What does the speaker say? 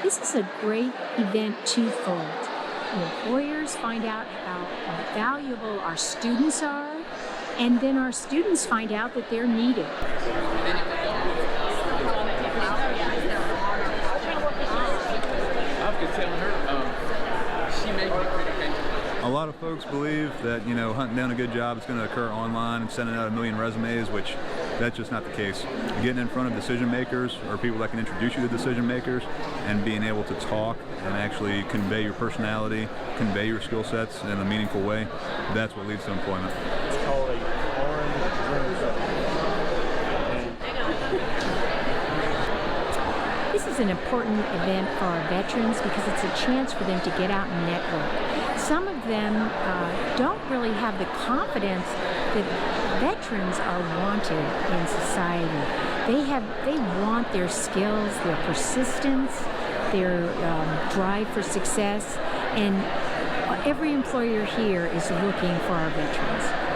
This is a great event twofold. The employers find out how valuable our students are, and then our students find out that they're needed. A lot of folks believe that, hunting down a good job is going to occur online and sending out a million resumes, which that's just not the case. Getting in front of decision makers or people that can introduce you to decision makers and being able to talk and actually convey your personality, convey your skill sets in a meaningful way, that's what leads to employment. It's called a orange drink cup. This is an important event for our veterans because it's a chance for them to get out and network. Some of them don't really have the confidence that veterans are wanted in society. They want their skills, their persistence, their drive for success, and every employer here is looking for our veterans.